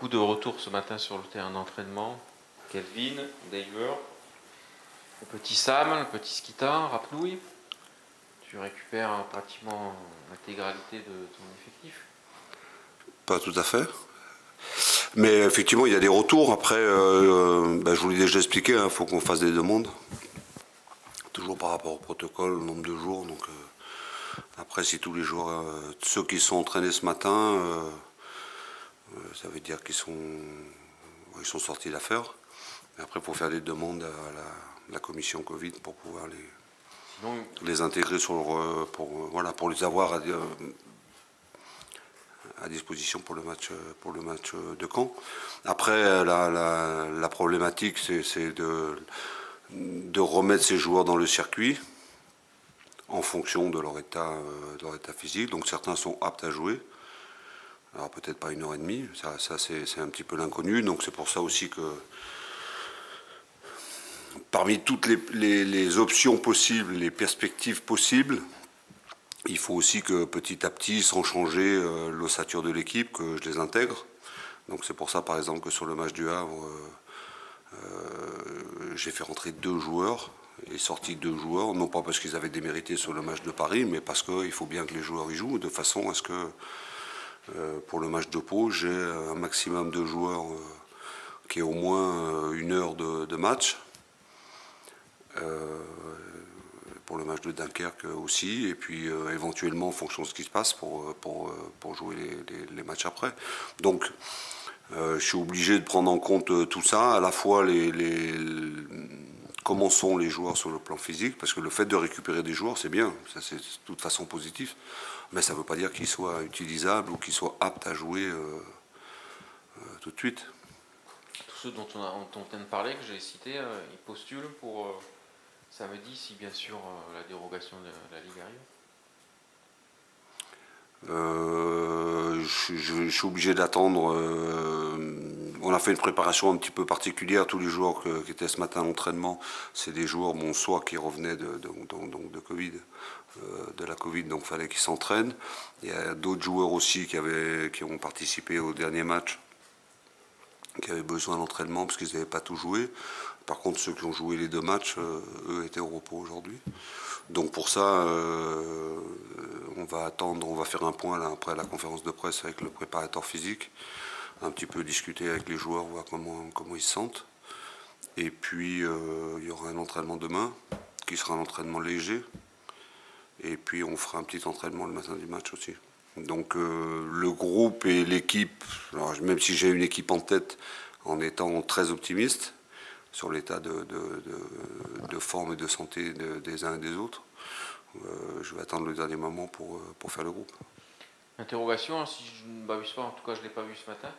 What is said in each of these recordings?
de retour ce matin sur le terrain d'entraînement. Kelvin, Diver, le petit Sam, le petit Skita, Rapnouille. Tu récupères pratiquement l'intégralité de ton effectif. Pas tout à fait. Mais effectivement, il y a des retours. Après, je vous l'ai déjà expliqué, il faut qu'on fasse des demandes. Toujours par rapport au protocole, au nombre de jours. Donc, après, si tous les joueurs, ceux qui sont entraînés ce matin, ça veut dire qu'ils sont sortis d'affaires. Et après, il faut faire des demandes à la commission Covid pour pouvoir les intégrer pour les avoir à disposition pour le match de Caen. Après, la problématique, c'est de remettre ces joueurs dans le circuit en fonction de leur état physique. Donc certains sont aptes à jouer. Alors peut-être pas 1h30, ça c'est un petit peu l'inconnu. Donc c'est pour ça aussi que parmi toutes les options possibles, les perspectives possibles, il faut aussi que petit à petit, sans changer l'ossature de l'équipe, que je les intègre. Donc c'est pour ça par exemple que sur le match du Havre, j'ai fait rentrer 2 joueurs et sorti 2 joueurs, non pas parce qu'ils avaient démérité sur le match de Paris, mais parce qu'il faut bien que les joueurs y jouent, de façon à ce que pour le match de Pau, j'ai un maximum de joueurs qui aient au moins 1 heure de match. Pour le match de Dunkerque aussi, et puis éventuellement en fonction de ce qui se passe pour jouer les matchs après. Donc je suis obligé de prendre en compte tout ça, à la fois comment sont les joueurs sur le plan physique, parce que le fait de récupérer des joueurs, c'est bien, ça c'est de toute façon positif, mais ça ne veut pas dire qu'ils soient utilisables ou qu'ils soient aptes à jouer tout de suite. Tous ceux dont on vient de parler, que j'ai cités, ils postulent pour samedi, si bien sûr la dérogation de la Ligue arrive. Je suis obligé d'attendre. On a fait une préparation un petit peu particulière. Tous les joueurs qui étaient ce matin à l'entraînement, c'est des joueurs, soit qui revenaient de Covid, de la Covid, donc il fallait qu'ils s'entraînent. Il y a d'autres joueurs aussi qui ont participé au dernier match, qui avaient besoin d'entraînement parce qu'ils n'avaient pas tout joué. Par contre, ceux qui ont joué les 2 matchs, eux étaient au repos aujourd'hui. Donc pour ça, on va attendre, on va faire un point là, après la conférence de presse avec le préparateur physique, un petit peu discuter avec les joueurs, voir comment ils se sentent. Et puis il y aura un entraînement demain, qui sera un entraînement léger. Et puis on fera un petit entraînement le matin du match aussi. Donc le groupe et l'équipe, même si j'ai une équipe en tête en étant très optimiste sur l'état de forme et de santé des uns et des autres, je vais attendre le dernier moment pour faire le groupe. Interrogation, si je ne m'abuse pas, en tout cas je ne l'ai pas vu ce matin.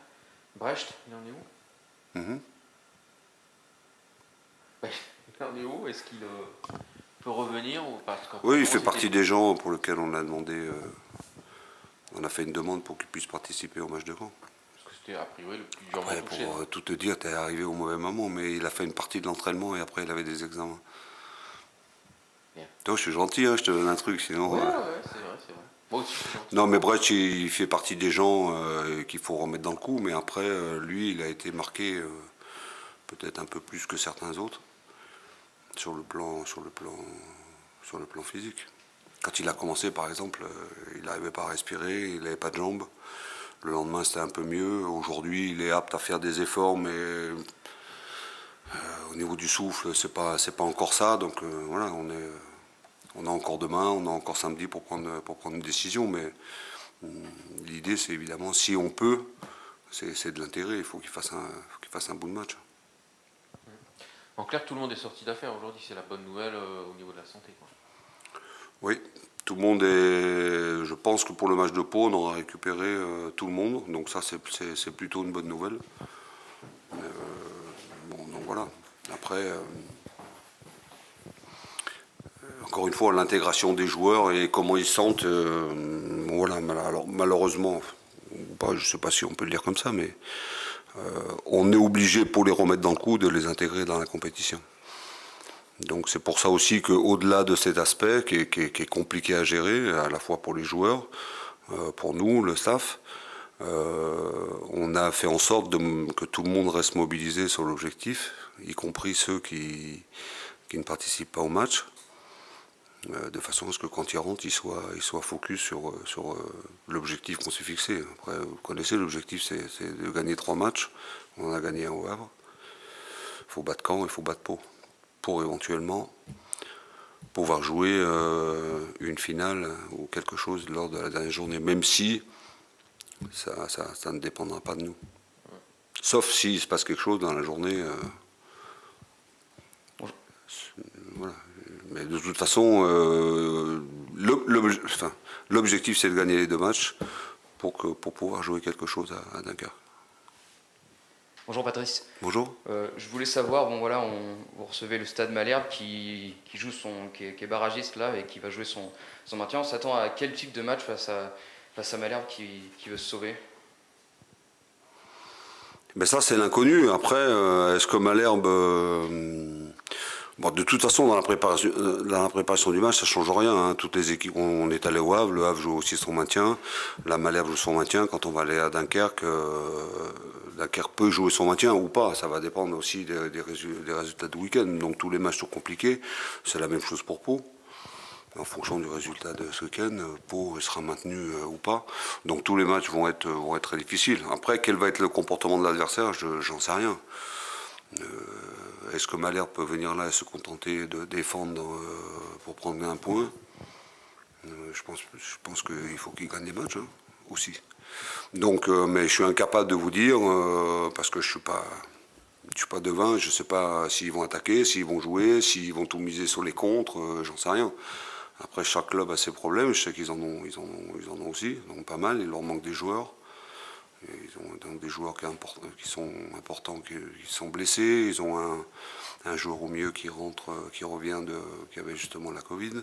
Brecht, il en est où? Il en est où? Est-ce qu'il peut revenir ou pas? Oui, il fait partie des gens pour lesquels on a demandé, on a fait une demande pour qu'il puisse participer au match de Caen. Parce que c'était a priori le plus durement touché. Pour tout te dire, tu es arrivé au mauvais moment, mais il a fait une partie de l'entraînement et après il avait des examens. Bien. Toi, je suis gentil, hein, je te donne un truc, sinon... Ouais, c'est vrai, c'est vrai. Moi aussi, je suis gentil. Non, mais Brecht, il fait partie des gens qu'il faut remettre dans le coup, mais après, lui, il a été marqué peut-être un peu plus que certains autres sur le plan physique. Quand il a commencé, par exemple, il n'arrivait pas à respirer, il n'avait pas de jambes. Le lendemain, c'était un peu mieux. Aujourd'hui, il est apte à faire des efforts, mais au niveau du souffle, c'est pas encore ça. Donc voilà, on a encore demain, on a encore samedi pour prendre une décision. Mais l'idée, c'est évidemment, si on peut, c'est de l'intérêt. Il faut qu'il fasse un bout de match. En clair, tout le monde est sorti d'affaires aujourd'hui. C'est la bonne nouvelle au niveau de la santé, quoi. Oui, tout le monde est... Je pense que pour le match de Pau, on aura récupéré tout le monde. Donc ça, c'est plutôt une bonne nouvelle. Donc voilà. Après, encore une fois, l'intégration des joueurs et comment ils se sentent, voilà. Alors malheureusement, je ne sais pas si on peut le dire comme ça, mais on est obligé, pour les remettre dans le coup, de les intégrer dans la compétition. Donc c'est pour ça aussi qu'au-delà de cet aspect qui est compliqué à gérer, à la fois pour les joueurs, pour nous, le staff, On a fait en sorte que tout le monde reste mobilisé sur l'objectif, y compris ceux qui ne participent pas au match, de façon à ce que quand ils rentrent, ils soient focus sur l'objectif qu'on s'est fixé. Après, vous connaissez, l'objectif c'est de gagner 3 matchs. On en a gagné un au Havre. Il faut battre Caen, il faut battre Pau, pour éventuellement pouvoir jouer une finale ou quelque chose lors de la dernière journée, même si ça ne dépendra pas de nous. Sauf s'il se passe quelque chose dans la journée. Voilà. Mais de toute façon, l'objectif c'est de gagner les 2 matchs pour pouvoir jouer quelque chose à Dunkerque. Bonjour Patrice. Bonjour. Je voulais savoir, bon voilà, vous recevez le Stade Malherbe qui est barragiste là et qui va jouer son maintien. On s'attend à quel type de match face à Malherbe qui veut se sauver? Mais ça c'est l'inconnu. Après, est-ce que Malherbe... Bon, de toute façon, dans la préparation du match, ça ne change rien. Hein. Toutes les équipes, on est allé au Havre, le Havre joue aussi son maintien, la Malherbe joue son maintien. Quand on va aller à Dunkerque, Dunkerque peut jouer son maintien ou pas. Ça va dépendre aussi des résultats du week-end. Donc tous les matchs sont compliqués. C'est la même chose pour Pau. En fonction du résultat de ce week-end, Pau sera maintenu ou pas. Donc tous les matchs vont être très difficiles. Après, quel va être le comportement de l'adversaire, j'en sais rien. Est-ce que Malherbe peut venir là et se contenter de défendre pour prendre un point? Je pense qu'il faut qu'il gagne des matchs hein, aussi. Donc, mais je suis incapable de vous dire parce que je suis pas devin. Je ne sais pas s'ils vont attaquer, s'ils vont jouer, s'ils vont tout miser sur les contres. J'en sais rien. Après, chaque club a ses problèmes. Je sais qu'ils en ont aussi, donc pas mal. Il leur manque des joueurs. Ils ont des joueurs qui sont importants, qui sont blessés. Ils ont un joueur au milieu qui revient qui avait justement la Covid.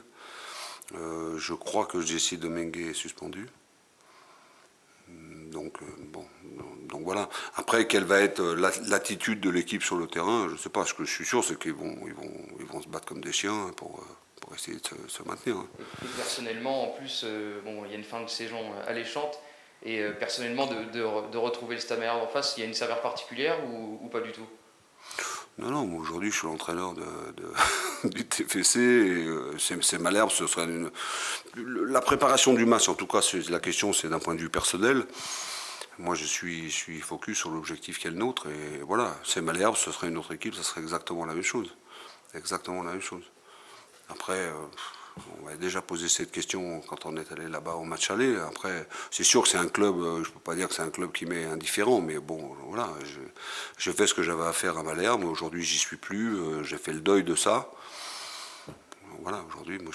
Je crois que Jesse Domingue est suspendu. Donc voilà. Après, quelle va être l'attitude de l'équipe sur le terrain, je ne sais pas. Ce que je suis sûr, c'est qu'ils vont se battre comme des chiens pour essayer de se maintenir. Et personnellement, en plus, il y a une fin de saison alléchante. Et personnellement, de retrouver le Stade Malherbe en face, il y a une saveur particulière ou pas du tout? Non, moi aujourd'hui je suis l'entraîneur du TFC et c'est Malherbe, ce serait la préparation du match, en tout cas la question c'est d'un point de vue personnel. Moi je suis focus sur l'objectif qui est le nôtre et voilà, c'est Malherbe, ce serait une autre équipe, ça serait exactement la même chose. Exactement la même chose. Après, on m'avait déjà posé cette question quand on est allé là-bas au match aller. Après, c'est sûr que c'est un club, je ne peux pas dire que c'est un club qui m'est indifférent, mais bon, voilà, j'ai fait ce que j'avais à faire à Malherbe. Aujourd'hui, j'y suis plus, j'ai fait le deuil de ça. Voilà, aujourd'hui, moi,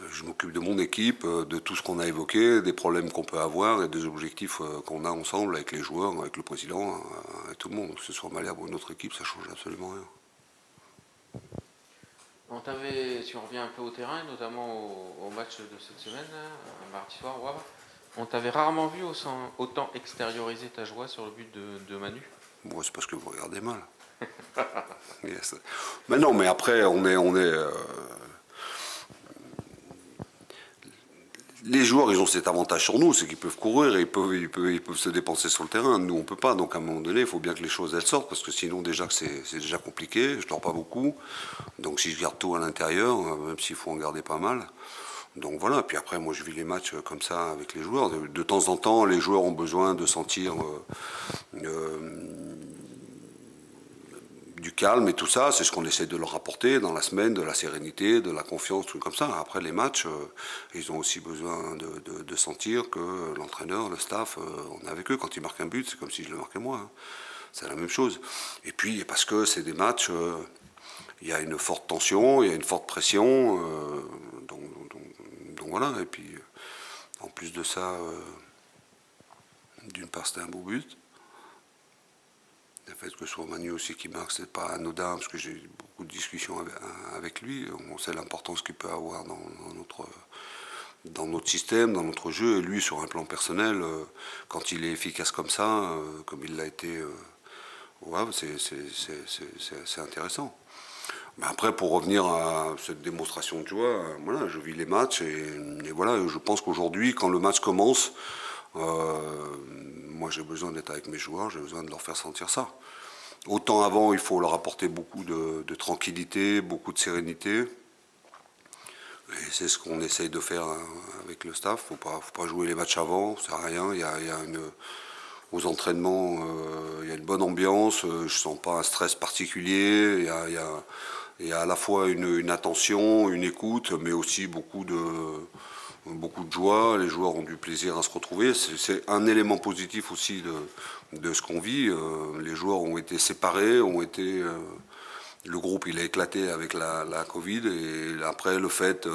je m'occupe de mon équipe, de tout ce qu'on a évoqué, des problèmes qu'on peut avoir et des objectifs qu'on a ensemble avec les joueurs, avec le président, avec tout le monde. Que ce soit Malherbe ou une autre équipe, ça ne change absolument rien. Si on revient un peu au terrain, notamment au match de cette semaine, un mardi soir au Havre, on t'avait rarement vu autant extérioriser ta joie sur le but de Manu. Bon, c'est parce que vous regardez mal. Yes. Mais non, mais après, les joueurs, ils ont cet avantage sur nous, c'est qu'ils peuvent courir, et ils peuvent se dépenser sur le terrain. Nous, on ne peut pas. Donc, à un moment donné, il faut bien que les choses elles sortent, parce que sinon, déjà que c'est déjà compliqué. Je dors pas beaucoup. Donc, si je garde tout à l'intérieur, même s'il faut en garder pas mal. Donc voilà. Puis après, moi, je vis les matchs comme ça avec les joueurs. De temps en temps, les joueurs ont besoin de sentir du calme et tout ça, c'est ce qu'on essaie de leur apporter dans la semaine, de la sérénité, de la confiance, trucs comme ça. Après les matchs, ils ont aussi besoin de sentir que l'entraîneur, le staff, on est avec eux. Quand ils marquent un but, c'est comme si je le marquais moi. Hein. C'est la même chose. Et puis, parce que c'est des matchs, il y a une forte tension, il y a une forte pression. Donc voilà. Et puis, en plus de ça, d'une part, c'était un beau but. Le fait que ce soit Manu aussi qui marque, c'est pas anodin, parce que j'ai eu beaucoup de discussions avec lui. On sait l'importance qu'il peut avoir dans notre système, dans notre jeu. Et lui, sur un plan personnel, quand il est efficace comme ça, comme il l'a été au Havre, c'est intéressant. Mais après, pour revenir à cette démonstration de joie, voilà, je vis les matchs et voilà, je pense qu'aujourd'hui, quand le match commence, moi j'ai besoin d'être avec mes joueurs, j'ai besoin de leur faire sentir ça. Autant avant, il faut leur apporter beaucoup de tranquillité, beaucoup de sérénité. Et c'est ce qu'on essaye de faire avec le staff. Faut pas jouer les matchs avant, ça sert à rien. Aux entraînements, il y a une bonne ambiance, je sens pas un stress particulier. Il y a à la fois une attention, une écoute, mais aussi beaucoup de joie. Les joueurs ont du plaisir à se retrouver. C'est un élément positif aussi de ce qu'on vit. Les joueurs ont été séparés, le groupe il a éclaté avec la Covid et après le fait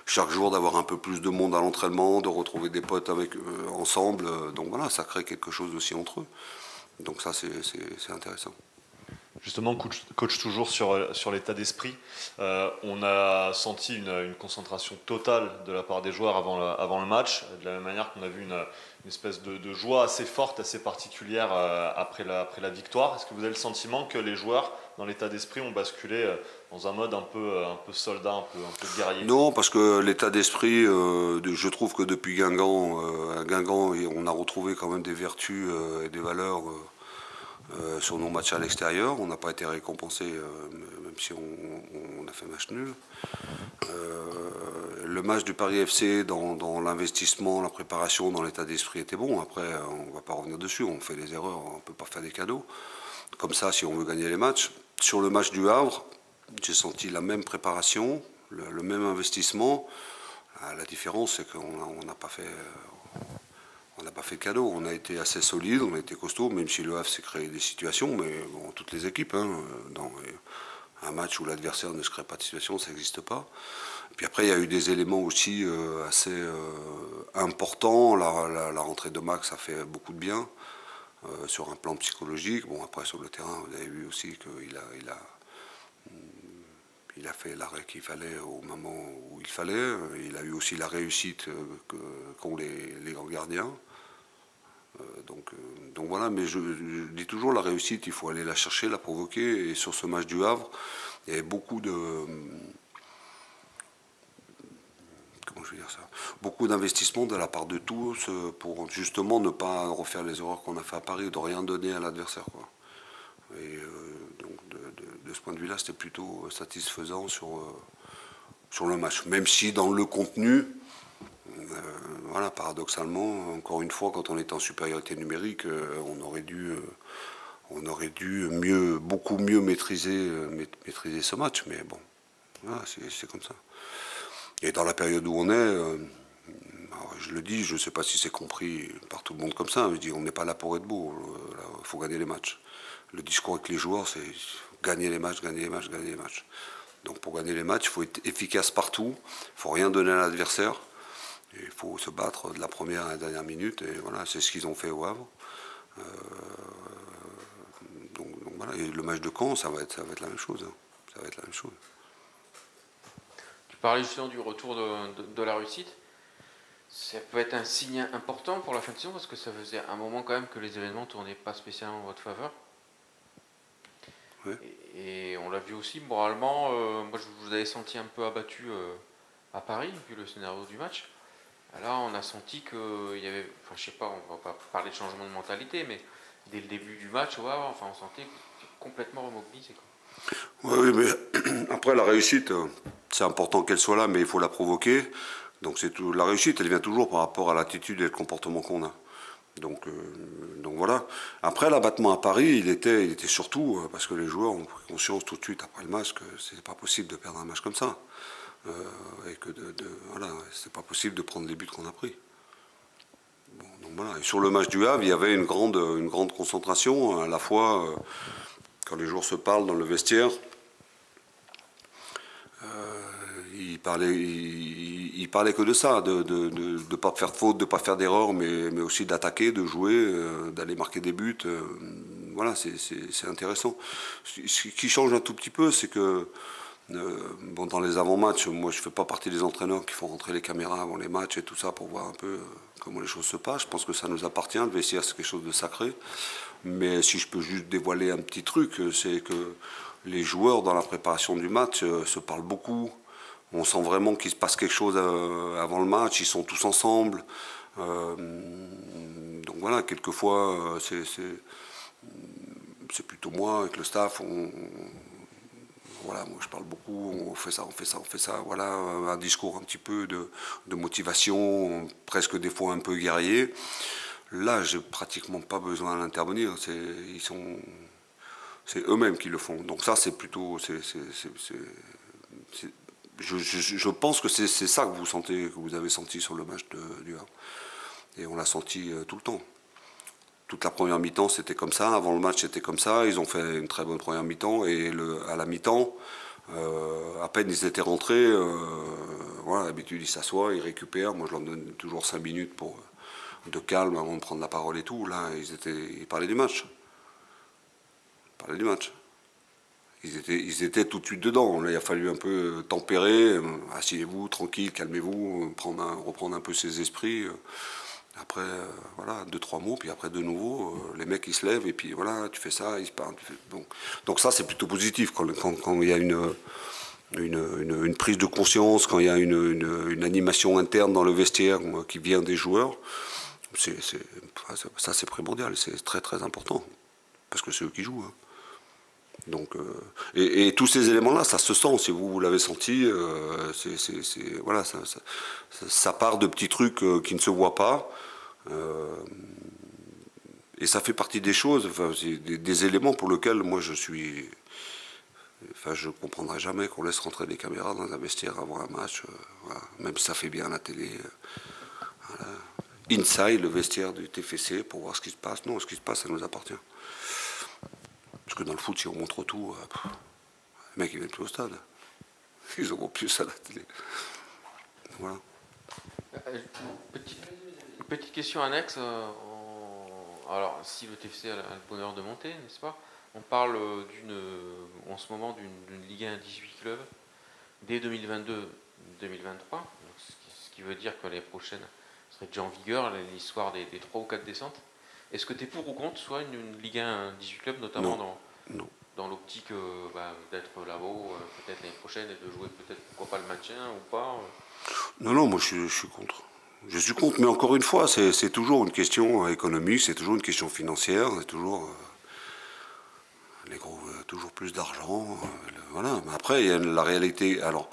chaque jour d'avoir un peu plus de monde à l'entraînement, de retrouver des potes ensemble, donc voilà, ça crée quelque chose aussi entre eux. Donc ça c'est intéressant. Justement, coach toujours sur l'état d'esprit. On a senti une concentration totale de la part des joueurs avant le match, de la même manière qu'on a vu une espèce de joie assez forte, assez particulière après la victoire. Est-ce que vous avez le sentiment que les joueurs, dans l'état d'esprit, ont basculé dans un mode un peu soldat, un peu guerrier? Non, parce que l'état d'esprit, je trouve que depuis Guingamp, à Guingamp, on a retrouvé quand même des vertus et des valeurs sur nos matchs à l'extérieur. On n'a pas été récompensé, même si on a fait match nul. Le match du Paris FC, dans l'investissement, la préparation, dans l'état d'esprit était bon. Après, on ne va pas revenir dessus, on fait des erreurs, on ne peut pas faire des cadeaux. Comme ça, si on veut gagner les matchs. Sur le match du Havre, j'ai senti la même préparation, le même investissement. La différence, c'est qu'on n'a pas fait... On n'a pas fait de cadeau, on a été assez solide, on a été costaud, même si le Havre s'est créé des situations, mais bon, toutes les équipes, dans un match où l'adversaire ne se crée pas de situation, ça n'existe pas. Puis après, il y a eu des éléments aussi assez importants. La rentrée de Max a fait beaucoup de bien sur un plan psychologique. Bon, après, sur le terrain, vous avez vu aussi qu'il a fait l'arrêt qu'il fallait au moment où il fallait. Il a eu aussi la réussite qu'ont les grands gardiens. Donc voilà, mais je dis toujours la réussite, il faut aller la chercher, la provoquer. Et sur ce match du Havre, il y avait beaucoup d'investissement de la part de tous pour justement ne pas refaire les erreurs qu'on a fait à Paris, de rien donner à l'adversaire. Et donc de ce point de vue-là, c'était plutôt satisfaisant sur le match. Même si dans le contenu, voilà, paradoxalement, encore une fois, quand on est en supériorité numérique, on aurait dû beaucoup mieux maîtriser ce match. Mais bon, voilà, c'est comme ça. Et dans la période où on est, je le dis, je ne sais pas si c'est compris par tout le monde comme ça, je dis on n'est pas là pour être beau, il faut gagner les matchs. Le discours avec les joueurs, c'est gagner les matchs, gagner les matchs, gagner les matchs. Donc pour gagner les matchs, il faut être efficace partout, il ne faut rien donner à l'adversaire. Il faut se battre de la première à la dernière minute, et voilà, c'est ce qu'ils ont fait au Havre. Donc voilà, et le match de Caen, ça va être la même chose. Ça va être la même chose. Tu parlais justement du retour de la réussite. Ça peut être un signe important pour la fin de saison, parce que ça faisait un moment quand même que les événements ne tournaient pas spécialement en votre faveur. Ouais. Et on l'a vu aussi, moralement, moi je vous avais senti un peu abattu à Paris, vu le scénario du match. Là, on a senti qu'il y avait, enfin, je sais pas, on va pas parler de changement de mentalité, mais dès le début du match, on sentait complètement remobilisé. Oui, mais après la réussite, c'est important qu'elle soit là, mais il faut la provoquer. Donc la réussite, elle vient toujours par rapport à l'attitude et le comportement qu'on a. Donc voilà. Après l'abattement à Paris, il était surtout parce que les joueurs ont pris conscience tout de suite après le match que c'était pas possible de perdre un match comme ça. Et que voilà, c'est pas possible de prendre les buts qu'on a pris. Bon, donc voilà. Et sur le match du Havre, il y avait une grande concentration, à la fois quand les joueurs se parlent dans le vestiaire, ils parlaient que de ça, de ne pas faire de faute, de ne pas faire d'erreur, mais aussi d'attaquer, de jouer, d'aller marquer des buts. Voilà, c'est intéressant. Ce qui change un tout petit peu, c'est que bon, dans les avant-matchs, moi je ne fais pas partie des entraîneurs qui font rentrer les caméras avant les matchs et tout ça pour voir un peu comment les choses se passent. Je pense que ça nous appartient, le vestiaire c'est quelque chose de sacré. Mais si je peux juste dévoiler un petit truc, c'est que les joueurs dans la préparation du match se parlent beaucoup. On sent vraiment qu'il se passe quelque chose avant le match, ils sont tous ensemble. Donc voilà, quelquefois, c'est plutôt moi avec le staff. Voilà, moi je parle beaucoup, on fait ça, voilà, un discours un petit peu de motivation, presque des fois un peu guerrier. Là, j'ai pratiquement pas besoin d'intervenir, c'est eux-mêmes qui le font. Donc ça, c'est plutôt, je pense que c'est ça que vous sentez, que vous avez senti sur le match du Havre. Et on l'a senti tout le temps. Toute la première mi-temps, c'était comme ça. Avant le match, c'était comme ça. Ils ont fait une très bonne première mi-temps. Et à la mi-temps, à peine ils étaient rentrés, voilà, d'habitude, ils s'assoient, ils récupèrent. Moi, je leur donne toujours 5 minutes de calme avant de prendre la parole et tout. Là, ils parlaient du match. Ils parlaient du match. Ils étaient tout de suite dedans. Là, il a fallu un peu tempérer. Asseyez-vous, tranquille, calmez-vous, reprendre un peu ses esprits. Après, voilà, 2-3 mots, puis après de nouveau, les mecs ils se lèvent et puis voilà, tu fais ça, ils se parlent. Bon. Donc ça c'est plutôt positif quand il y a une prise de conscience, quand il y a une animation interne dans le vestiaire qui vient des joueurs. Ça c'est primordial, c'est très très important, parce que c'est eux qui jouent. Hein. Donc, et tous ces éléments-là, ça se sent, si vous l'avez senti, voilà, ça part de petits trucs qui ne se voient pas. Et ça fait partie des choses, enfin, des éléments pour lesquels moi je suis. Enfin, je ne comprendrai jamais qu'on laisse rentrer des caméras dans un vestiaire avant un match, voilà. Même si ça fait bien à la télé. Voilà. Inside, le vestiaire du TFC, pour voir ce qui se passe. Non, ce qui se passe, ça nous appartient. Parce que dans le foot, si on montre tout, les mecs ils viennent plus au stade. Ils auront plus à la télé. Voilà. Petite question annexe. Alors, si le TFC a le bonheur de monter, n'est-ce pas? On parle en ce moment d'une Ligue 1 à 18 clubs dès 2022-2023. Ce qui veut dire que l'année prochaine serait déjà en vigueur l'histoire des 3 ou 4 descentes. Est-ce que tu es pour ou contre soit une Ligue 1 à 18 clubs, notamment dans l'optique d'être là-haut peut-être l'année prochaine et de jouer peut-être pourquoi pas le maintien ou pas Non, moi je suis contre. Je suis contre, mais encore une fois, c'est toujours une question économique, c'est toujours une question financière, c'est toujours toujours plus d'argent, voilà. Mais après, il y a la réalité. Alors,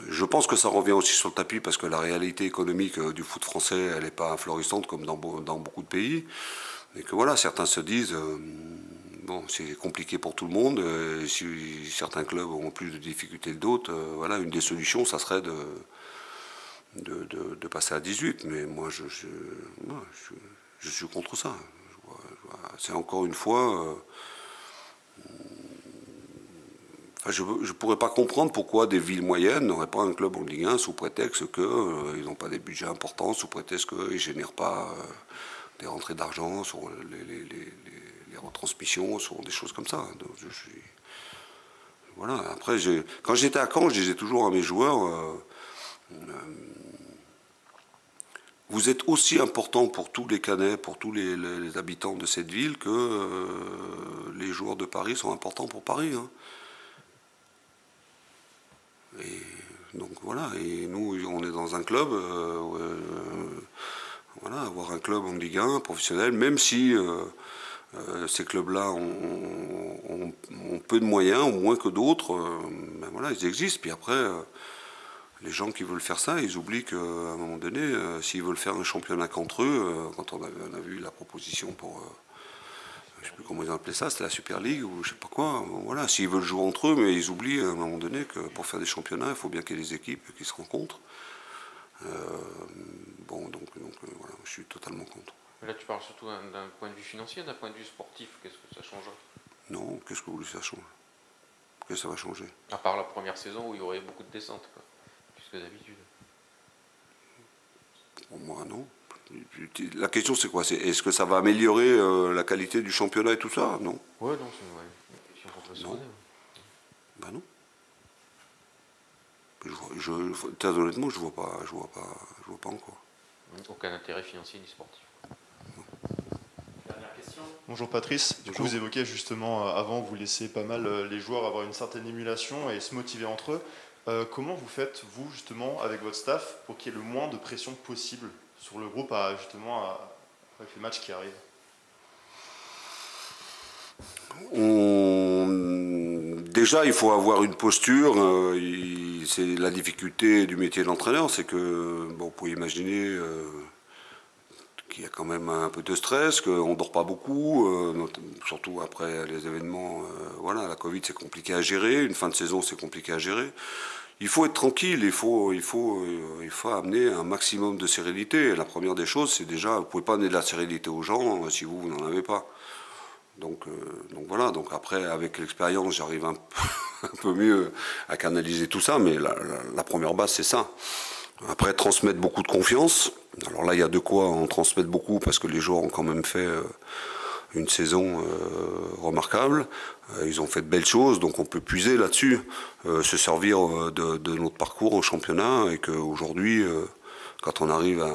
je pense que ça revient aussi sur le tapis parce que la réalité économique du foot français, elle n'est pas florissante comme dans beaucoup de pays, et que voilà, certains se disent. Bon, c'est compliqué pour tout le monde. Si certains clubs ont plus de difficultés que d'autres, voilà, une des solutions, ça serait de passer à 18. Mais moi, je suis contre ça. C'est encore une fois... je ne pourrais pas comprendre pourquoi des villes moyennes n'auraient pas un club en Ligue 1 sous prétexte qu'ils n'ont pas des budgets importants, sous prétexte qu'ils ne génèrent pas des rentrées d'argent sur les retransmissions, sur des choses comme ça. Donc, voilà. Après, quand j'étais à Caen, je disais toujours à mes joueurs, vous êtes aussi important pour tous les Canets, pour tous les habitants de cette ville que les joueurs de Paris sont importants pour Paris. Hein. Et donc voilà, et nous on est dans un club, voilà, avoir un club en Ligue 1 professionnel, même si ces clubs-là ont peu de moyens, ou moins que d'autres, ben voilà, ils existent. Puis après, les gens qui veulent faire ça, ils oublient qu'à un moment donné, s'ils veulent faire un championnat qu'entre eux, quand on a vu la proposition pour... je ne sais plus comment ils ont appelé ça, c'était la Super League ou je ne sais pas quoi. Voilà, s'ils veulent jouer entre eux, mais ils oublient à un moment donné que pour faire des championnats, il faut bien qu'il y ait des équipes qui se rencontrent. Donc voilà, je suis totalement contre. Mais là, tu parles surtout d'un point de vue financier, d'un point de vue sportif. Qu'est-ce que ça change? Non, qu'est-ce que vous voulez que ça change? Qu'est-ce que ça va changer? À part la première saison où il y aurait beaucoup de descentes, quoi, plus que d'habitude. Pour moi, non. La question c'est quoi? Est-ce que ça va améliorer la qualité du championnat et tout ça? Non. Ouais, non, c'est une question qu'on peut se poser. Ben non. Très honnêtement, je vois pas encore. Aucun intérêt financier ni sportif. Dernière question. Bonjour Patrice. Du coup, vous évoquiez justement avant, vous laissez pas mal les joueurs avoir une certaine émulation et se motiver entre eux. Comment vous faites, vous, justement, avec votre staff, pour qu'il y ait le moins de pression possible sur le groupe avec les matchs qui arrivent? Déjà, il faut avoir une posture. C'est la difficulté du métier d'entraîneur, c'est que, bon, vous pouvez imaginer qu'il y a quand même un peu de stress, qu'on ne dort pas beaucoup, surtout après les événements. Voilà, la Covid, c'est compliqué à gérer. Une fin de saison, c'est compliqué à gérer. Il faut être tranquille, il faut amener un maximum de sérénité. Et la première des choses, c'est déjà, vous ne pouvez pas amener de la sérénité aux gens si vous n'en avez pas. Donc voilà, donc après, avec l'expérience, j'arrive un peu mieux à canaliser tout ça, mais la première base, c'est ça. Après, transmettre beaucoup de confiance. Alors là, il y a de quoi en transmettre beaucoup, parce que les joueurs ont quand même fait une saison remarquable. Ils ont fait de belles choses, donc on peut puiser là-dessus, se servir de notre parcours au championnat, et qu'aujourd'hui, quand on arrive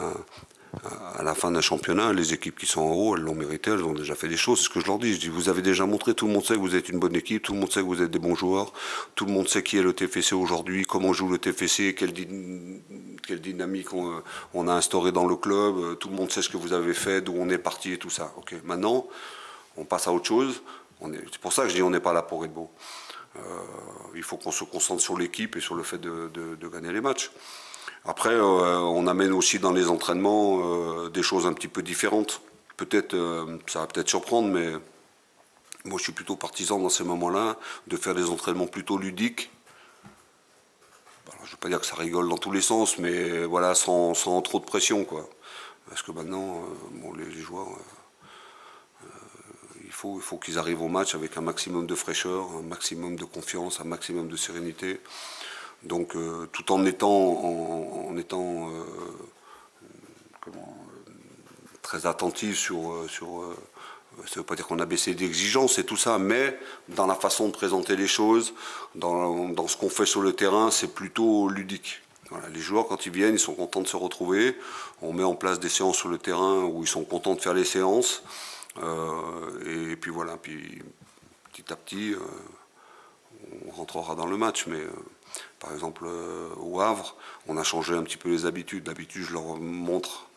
à la fin d'un championnat, les équipes qui sont en haut, elles l'ont mérité, elles ont déjà fait des choses. C'est ce que je leur dis. Je dis, vous avez déjà montré, tout le monde sait que vous êtes une bonne équipe, tout le monde sait que vous êtes des bons joueurs, tout le monde sait qui est le TFC aujourd'hui, comment joue le TFC, quelle dynamique on a instauré dans le club, tout le monde sait ce que vous avez fait, d'où on est parti et tout ça. Ok, maintenant, on passe à autre chose. C'est pour ça que je dis on n'est pas là pour être beau. Il faut qu'on se concentre sur l'équipe et sur le fait de gagner les matchs. Après, on amène aussi dans les entraînements des choses un petit peu différentes. Peut-être, ça va peut-être surprendre, mais moi je suis plutôt partisan dans ces moments-là de faire des entraînements plutôt ludiques. Alors, je ne veux pas dire que ça rigole dans tous les sens, mais voilà, sans trop de pression, quoi. Parce que maintenant, les joueurs, il faut qu'ils arrivent au match avec un maximum de fraîcheur, un maximum de confiance, un maximum de sérénité. Donc, tout en étant très attentif sur ça ne veut pas dire qu'on a baissé d'exigence et tout ça, mais dans la façon de présenter les choses, dans ce qu'on fait sur le terrain, c'est plutôt ludique. Voilà, les joueurs, quand ils viennent, ils sont contents de se retrouver. On met en place des séances sur le terrain où ils sont contents de faire les séances. Et puis voilà, puis petit à petit, on rentrera dans le match. Mais par exemple, au Havre, on a changé un petit peu les habitudes. D'habitude, je leur montre,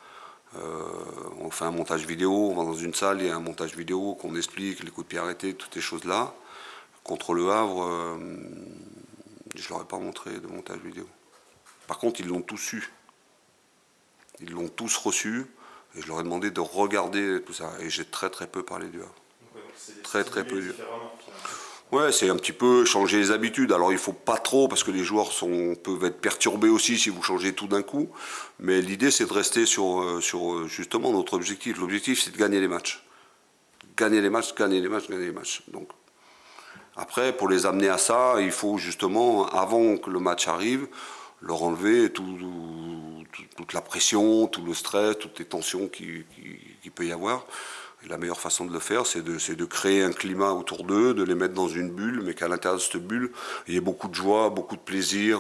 on fait un montage vidéo, on va dans une salle, il y a un montage vidéo qu'on explique, les coups de pied arrêtés, toutes ces choses-là. Contre le Havre, je ne leur ai pas montré de montage vidéo. Par contre, ils l'ont tous eu. Ils l'ont tous reçu. Et je leur ai demandé de regarder tout ça. Et j'ai très peu parlé du Havre. Très peu du Havre. Ouais, c'est un petit peu changer les habitudes. Alors il ne faut pas trop, parce que les joueurs peuvent être perturbés aussi si vous changez tout d'un coup. Mais l'idée, c'est de rester sur justement notre objectif. L'objectif, c'est de gagner les matchs. Gagner les matchs. Donc, après, pour les amener à ça, il faut justement, avant que le match arrive, leur enlever toute la pression, tout le stress, toutes les tensions qu'il peut y avoir. Et la meilleure façon de le faire, c'est de créer un climat autour d'eux, de les mettre dans une bulle, mais qu'à l'intérieur de cette bulle, il y ait beaucoup de joie, beaucoup de plaisir.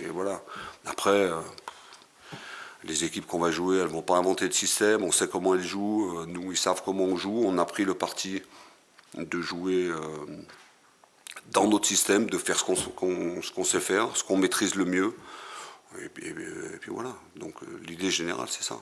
Et voilà. Après, les équipes qu'on va jouer, elles ne vont pas inventer de système, on sait comment elles jouent, nous, ils savent comment on joue, on a pris le parti de jouer dans notre système, de faire ce qu'on sait faire, ce qu'on maîtrise le mieux. Et puis voilà. Donc l'idée générale, c'est ça.